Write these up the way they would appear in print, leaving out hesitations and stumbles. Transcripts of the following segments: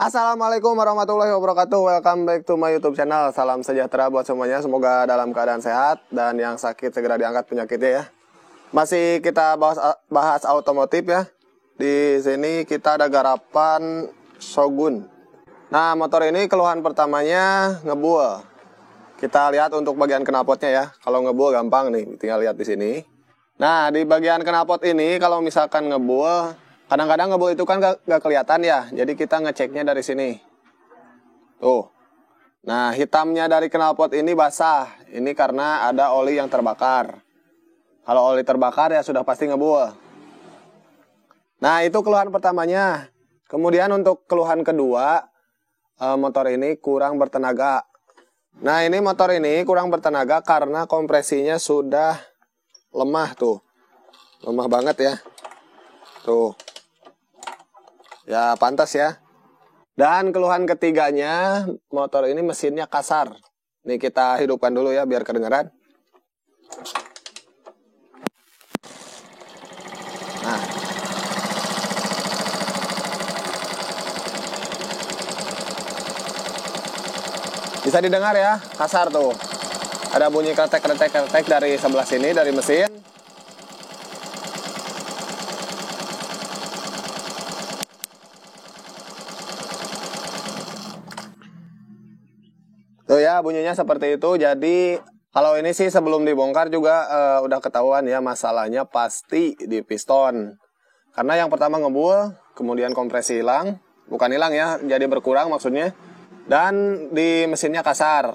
Assalamualaikum warahmatullahi wabarakatuh. Welcome back to my YouTube channel. Salam sejahtera buat semuanya. Semoga dalam keadaan sehat dan yang sakit segera diangkat penyakitnya ya. Masih kita bahas otomotif ya. Di sini kita ada garapan Shogun. Nah, motor ini keluhan pertamanya ngebul. Kita lihat untuk bagian knalpotnya ya. Kalau ngebul gampang nih, tinggal lihat di sini. Nah, di bagian knalpot ini kalau misalkan ngebul, kadang-kadang ngebul itu kan gak kelihatan ya. Jadi kita ngeceknya dari sini. Tuh. Nah, hitamnya dari knalpot ini basah. Ini karena ada oli yang terbakar. Kalau oli terbakar ya sudah pasti ngebul. Nah, itu keluhan pertamanya. Kemudian untuk keluhan kedua, motor ini kurang bertenaga. Nah, ini motor ini kurang bertenaga karena kompresinya sudah lemah tuh. Lemah banget ya. Tuh. Ya, pantas ya. Dan keluhan ketiganya, motor ini mesinnya kasar. Nih kita hidupkan dulu ya biar kedengaran. Nah. Bisa didengar ya, kasar tuh. Ada bunyi kretek dari sebelah sini, dari mesin. Tuh ya, bunyinya seperti itu. Jadi kalau ini sih sebelum dibongkar juga udah ketahuan ya, masalahnya pasti di piston. Karena yang pertama ngebul, kemudian kompresi hilang. Bukan hilang ya, jadi berkurang maksudnya. Dan di mesinnya kasar.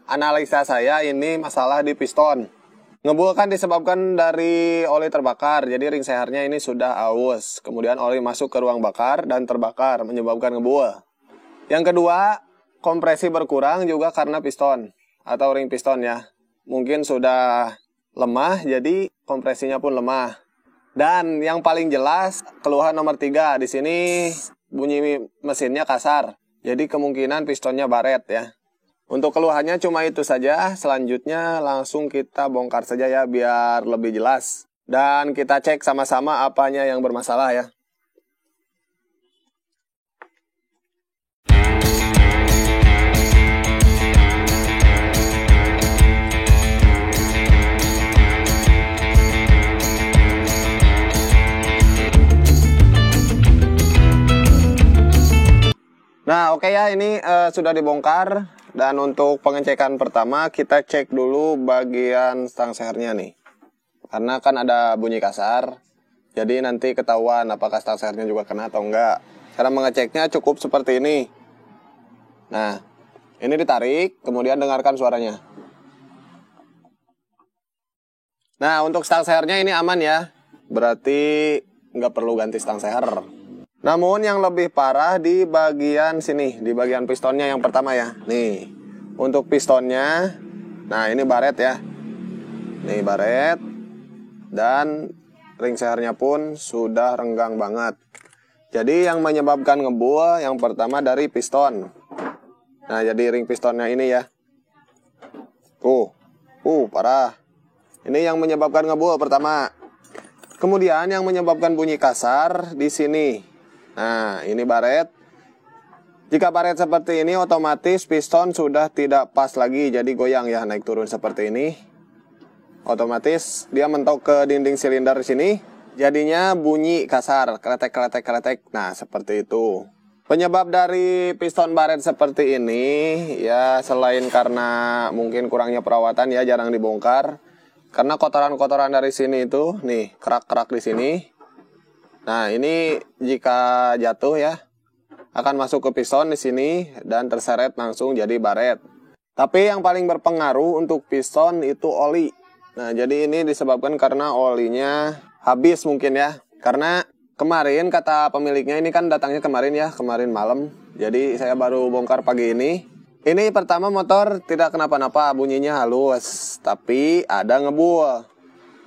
Analisa saya ini masalah di piston. Ngebul kan disebabkan dari oli terbakar. Jadi ring sehernya ini sudah aus. Kemudian oli masuk ke ruang bakar dan terbakar, menyebabkan ngebul. Yang kedua, kompresi berkurang juga karena piston atau ring piston ya. Mungkin sudah lemah, jadi kompresinya pun lemah. Dan yang paling jelas, keluhan nomor 3 di sini bunyi mesinnya kasar. Jadi kemungkinan pistonnya baret ya. Untuk keluhannya cuma itu saja. Selanjutnya langsung kita bongkar saja ya biar lebih jelas. Dan kita cek sama-sama apanya yang bermasalah ya. Nah, oke ya, ini sudah dibongkar. Dan untuk pengecekan pertama, kita cek dulu bagian stang sehernya nih. Karena kan ada bunyi kasar. Jadi nanti ketahuan apakah stang sehernya juga kena atau enggak. Cara mengeceknya cukup seperti ini. Nah, ini ditarik, kemudian dengarkan suaranya. Nah, untuk stang sehernya ini aman ya. Berarti nggak perlu ganti stang seher. Namun yang lebih parah di bagian sini, di bagian pistonnya yang pertama ya. Nih, untuk pistonnya, nah ini baret ya. Nih baret, dan ring sehernya pun sudah renggang banget. Jadi yang menyebabkan ngebul yang pertama dari piston. Nah, jadi ring pistonnya ini ya. Parah. Ini yang menyebabkan ngebul pertama. Kemudian yang menyebabkan bunyi kasar di sini. Nah, ini baret. Jika baret seperti ini, otomatis piston sudah tidak pas lagi. Jadi goyang ya, naik turun seperti ini. Otomatis dia mentok ke dinding silinder sini. Jadinya bunyi kasar, kletek. Nah, seperti itu. Penyebab dari piston baret seperti ini, ya selain karena mungkin kurangnya perawatan ya, jarang dibongkar. Karena kotoran-kotoran dari sini itu, nih, kerak-kerak di sini. Nah, ini jika jatuh ya, akan masuk ke piston di sini dan terseret langsung jadi baret. Tapi yang paling berpengaruh untuk piston itu oli. Nah, jadi ini disebabkan karena olinya habis mungkin ya. Karena kemarin kata pemiliknya, ini kan datangnya kemarin ya, kemarin malam. Jadi saya baru bongkar pagi ini. Ini pertama motor tidak kenapa-napa, bunyinya halus, tapi ada ngebul.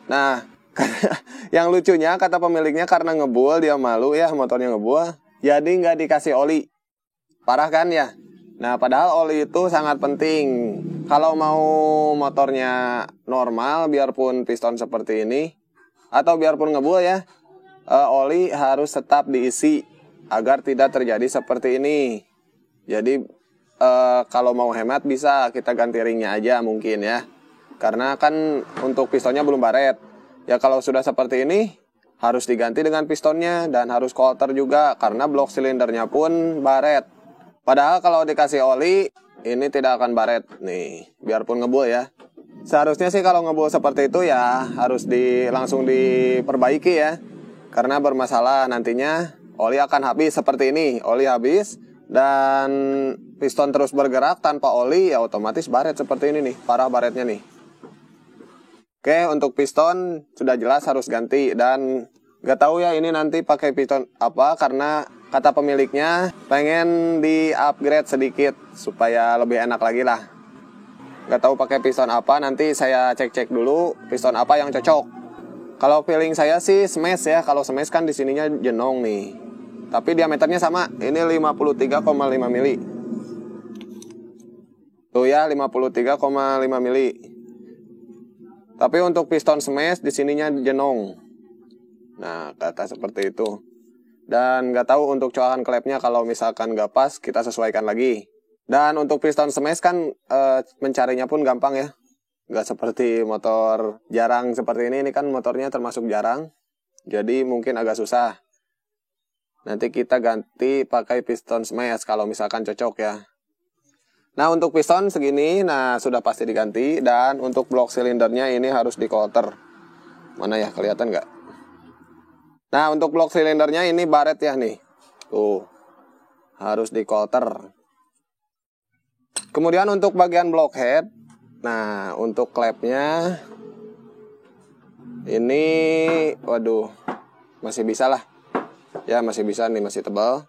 Nah, yang lucunya kata pemiliknya karena ngebul dia malu ya motornya ngebul, jadi nggak dikasih oli. Parah kan ya? Nah, padahal oli itu sangat penting. Kalau mau motornya normal, biarpun piston seperti ini, atau biarpun ngebul ya, oli harus tetap diisi. agar tidak terjadi seperti ini. Jadi kalau mau hemat bisa kita ganti ringnya aja mungkin ya. Karena kan untuk pistonnya belum baret. Ya kalau sudah seperti ini harus diganti dengan pistonnya dan harus coulter juga karena blok silindernya pun baret. Padahal kalau dikasih oli ini tidak akan baret nih, biarpun ngebul ya. Seharusnya sih kalau ngebul seperti itu ya harus langsung diperbaiki ya. Karena bermasalah nantinya oli akan habis seperti ini, oli habis dan piston terus bergerak tanpa oli ya otomatis baret seperti ini nih, parah baretnya nih. Oke, untuk piston sudah jelas harus ganti dan gak tahu ya ini nanti pakai piston apa karena kata pemiliknya pengen di-upgrade sedikit supaya lebih enak lagi lah. Gak tahu pakai piston apa, nanti saya cek-cek dulu piston apa yang cocok. Kalau feeling saya sih smash ya, kalau smash kan di sininya jenong nih. Tapi diameternya sama, ini 53,5 mili. Tuh ya, 53,5 mili. Tapi untuk piston smash di sininya jenong. Nah, kata seperti itu. Dan nggak tahu untuk coakan klepnya kalau misalkan nggak pas kita sesuaikan lagi. Dan untuk piston smash kan mencarinya pun gampang ya. Nggak seperti motor jarang seperti ini kan motornya termasuk jarang. Jadi mungkin agak susah. Nanti kita ganti pakai piston smash kalau misalkan cocok ya. Nah untuk piston segini, nah sudah pasti diganti. Dan untuk blok silindernya ini harus di coulter. Mana ya, kelihatan nggak? Nah untuk blok silindernya ini baret ya nih. Tuh, harus di coulter. Kemudian untuk bagian blockhead, nah untuk klepnya ini, waduh, masih bisa lah. Ya masih bisa nih, masih tebal.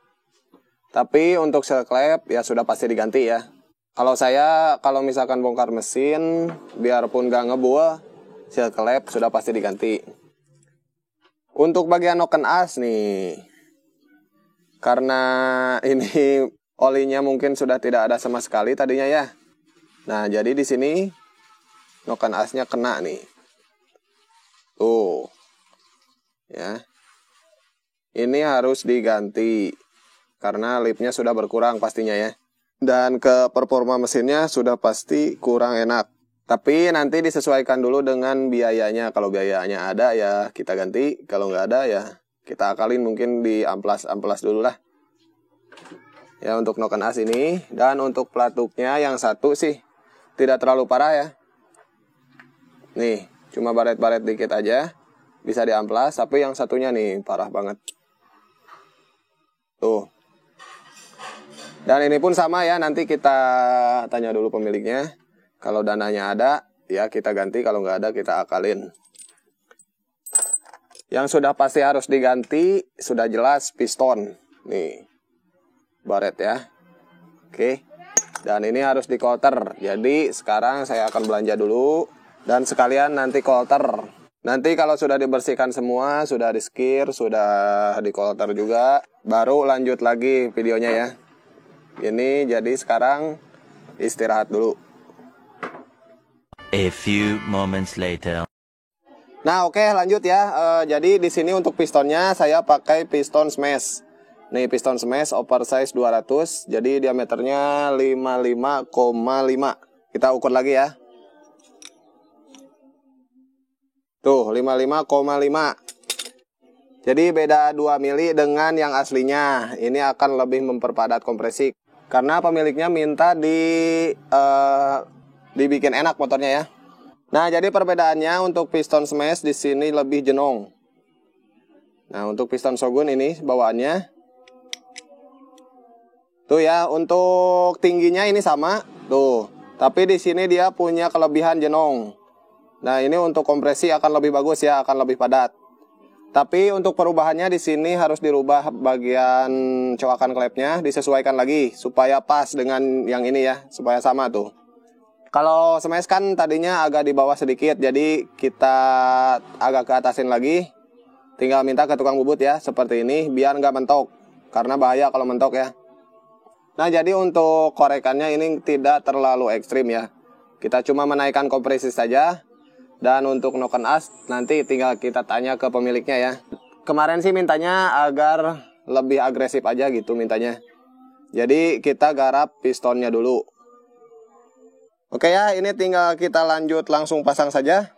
Tapi untuk seal klep ya sudah pasti diganti ya. Kalau saya, kalau misalkan bongkar mesin, biarpun gak ngebul, seal klep sudah pasti diganti. Untuk bagian noken as nih, karena ini olinya mungkin sudah tidak ada sama sekali tadinya ya. Nah jadi di sini noken asnya kena nih. Tuh, ya. Ini harus diganti karena lipnya sudah berkurang pastinya ya. Dan ke performa mesinnya sudah pasti kurang enak. Tapi nanti disesuaikan dulu dengan biayanya. Kalau biayanya ada ya kita ganti. Kalau nggak ada ya kita akalin mungkin di amplas dulu lah. Ya untuk noken as ini. Dan untuk pelatuknya yang satu sih tidak terlalu parah ya. Nih cuma baret-baret dikit aja. Bisa diamplas. Tapi yang satunya nih parah banget. Tuh. Dan ini pun sama ya, nanti kita tanya dulu pemiliknya. Kalau dananya ada, ya kita ganti. Kalau nggak ada, kita akalin. Yang sudah pasti harus diganti, sudah jelas piston. Nih, baret ya. Oke. Dan ini harus di coulter. Jadi sekarang saya akan belanja dulu. Dan sekalian nanti coulter. Nanti kalau sudah dibersihkan semua, sudah di-skir, sudah di coulter juga, baru lanjut lagi videonya ya. Ini jadi sekarang istirahat dulu. A few moments later. Nah oke lanjut ya. Jadi di sini untuk pistonnya saya pakai piston smash. Nih piston smash oversize 200. Jadi diameternya 55,5. Kita ukur lagi ya. Tuh 55,5. Jadi beda 2 mili dengan yang aslinya. Ini akan lebih memperpadat kompresi. Karena pemiliknya minta dibikin enak motornya ya. Nah, jadi perbedaannya untuk piston smash di sini lebih jenong. Nah, untuk piston Shogun ini bawaannya. Tuh ya, untuk tingginya ini sama. Tuh, tapi di sini dia punya kelebihan jenong. Nah, ini untuk kompresi akan lebih bagus ya, akan lebih padat. Tapi untuk perubahannya di sini harus dirubah bagian coakan klepnya, disesuaikan lagi supaya pas dengan yang ini ya, supaya sama tuh. Kalau smash kan tadinya agak di bawah sedikit, jadi kita agak ke atasin lagi. Tinggal minta ke tukang bubut ya, seperti ini, biar nggak mentok. Karena bahaya kalau mentok ya. Nah jadi untuk korekannya ini tidak terlalu ekstrim ya. Kita cuma menaikkan kompresi saja. Dan untuk noken as nanti tinggal kita tanya ke pemiliknya ya. Kemarin sih mintanya agar lebih agresif aja gitu mintanya. Jadi kita garap pistonnya dulu. Oke ya, ini tinggal kita lanjut langsung pasang saja.